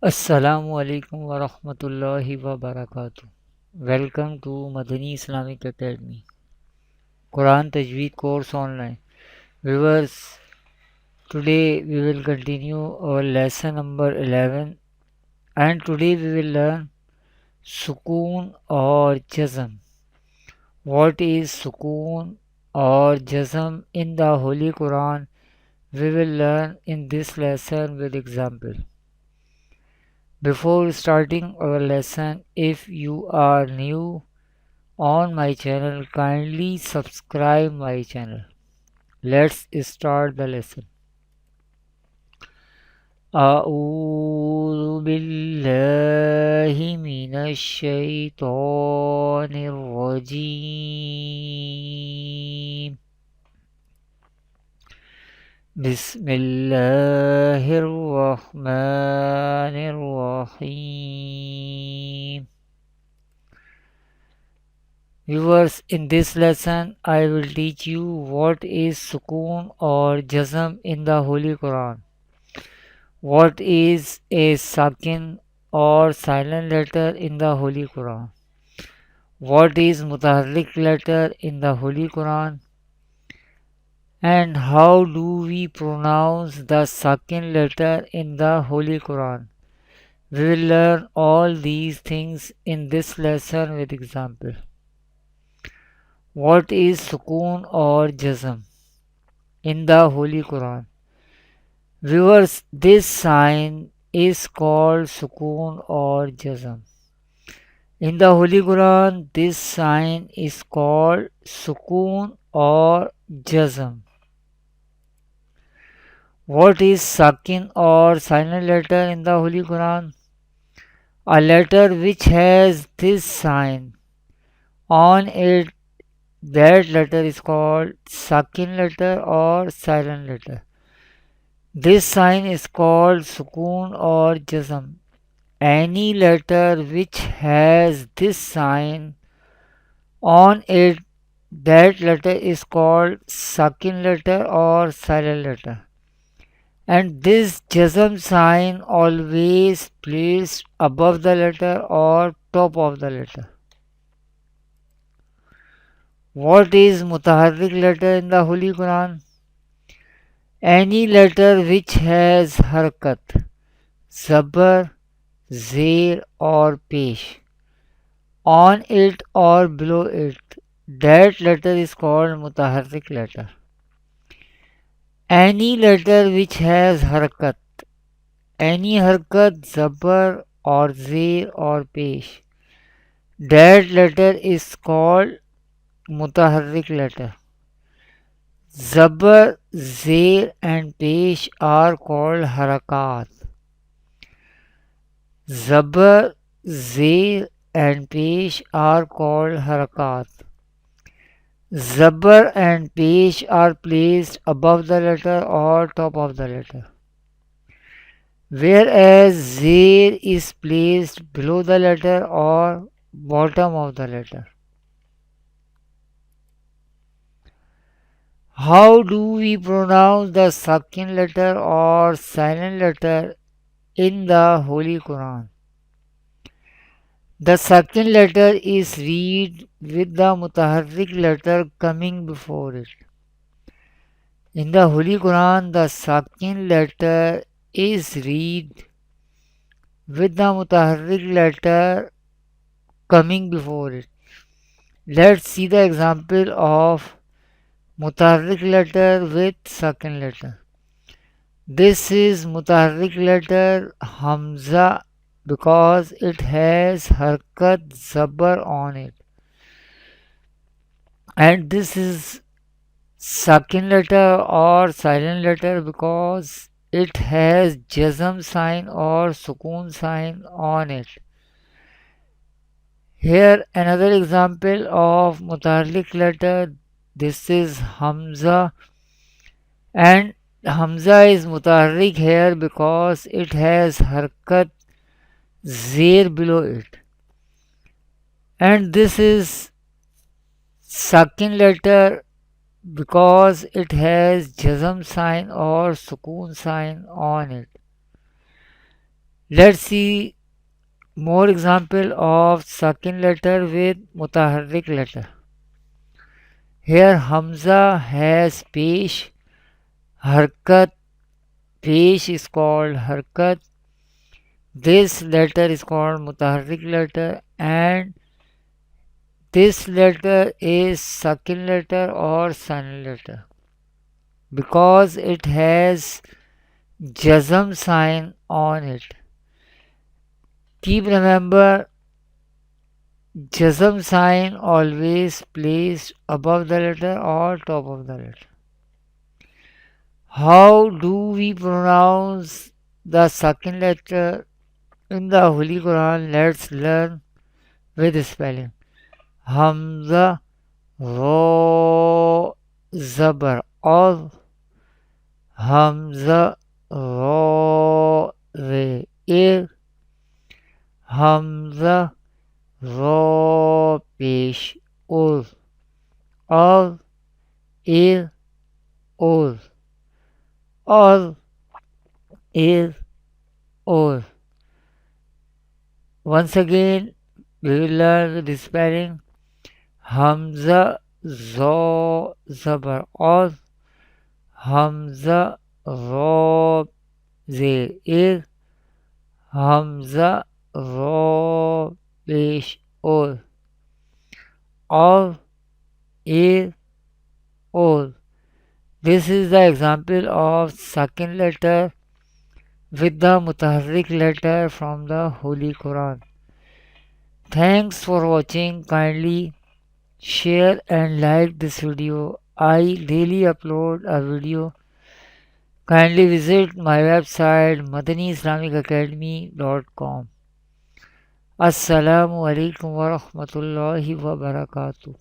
Assalamu alaikum wa rahmatullahi wa barakatuh. Welcome to Madani Islamic Academy, Quran Tajweed course online. Viewers, today we will continue our lesson number 11 and today we will learn Sukoon or Jazm. What is Sukoon or Jazm in the Holy Quran? We will learn in this lesson with example. Before starting our lesson, if you are new on my channel, kindly subscribe my channel. Let's start the lesson. أعوذ بالله من الشيطان الرجيم بسم الله الرحمن الرحيم. Viewers, in this lesson I will teach you what is sukoon or jazm in the Holy Quran. What is a sakin or silent letter in the Holy Quran? What is mutaharrik letter in the Holy Quran? And how do we pronounce the sakin letter in the Holy Quran? We will learn all these things in this lesson with example. What is sukoon or jazm in the Holy Quran? Viewers, this sign is called sukoon or jazm. In the Holy Quran, this sign is called sukoon or jazm. What is sakin or silent letter in the Holy Quran? A letter which has this sign on it, that letter is called sakin letter or silent letter. This sign is called sukoon or jazm. Any letter which has this sign on it, that letter is called sakin letter or silent letter. And this jazm sign always placed above the letter or top of the letter. What is mutaharrik letter in the Holy Quran? Any letter which has harakat, zabar, zir or pesh on it or below it, that letter is called mutaharrik letter. Any letter which has harakat, any harakat, zabar or zir or pesh, that letter is called mutaharrik letter. Zabar, zir and pesh are called harakat. Zabar, zir and pesh are called harakat. Zabar and pesh are placed above the letter or top of the letter, whereas zir is placed below the letter or bottom of the letter. How do we pronounce the sakin letter or silent letter in the Holy Quran? The sakin letter is read with the mutaharrik letter coming before it. In the Holy Quran, the sakin letter is read with the mutaharrik letter coming before it. Let's see the example of mutaharrik letter with sakin letter. This is mutaharrik letter Hamza because it has harkat zabar on it. And this is sakin letter or silent letter because it has jazm sign or sukoon sign on it. Here another example of mutaharrik letter. This is Hamza, and Hamza is mutaharrik here because it has harkat zir below it. And this is sakin letter because it has jazm sign or sukoon sign on it. Let's see more example of sakin letter with mutaharrik letter. Here Hamza has pesh, harkat. Pesh is called harkat. This letter is called mutaharrik letter, and this letter is sakin letter or silent letter because it has jazm sign on it. Keep remember, jazm sign always placed above the letter or top of the letter. How do we pronounce the sakin letter in the Holy Quran? Let's learn with spelling. Hamza, Ro, Zabar, Al, Hamza, Ro, Re, Ir, Hamza, Ro, Pesh, Ur, Al, Ir, Ur, Al, Ir, Ur. Once again, we will learn the spelling. Hamza, Zo, Zabar, Al, Hamza, Ro, Ze, Ir, Hamza, Ro, Pesh, Ur, Al, Ir, Ur. This is the example of sakin letter with the mutaharrik letter from the Holy Quran. Thanks for watching. Kindly share and like this video. I daily upload a video. Kindly visit my website madaniislamicacademy.com. Assalamu alaikum wa rahmatullahi wa barakatuh.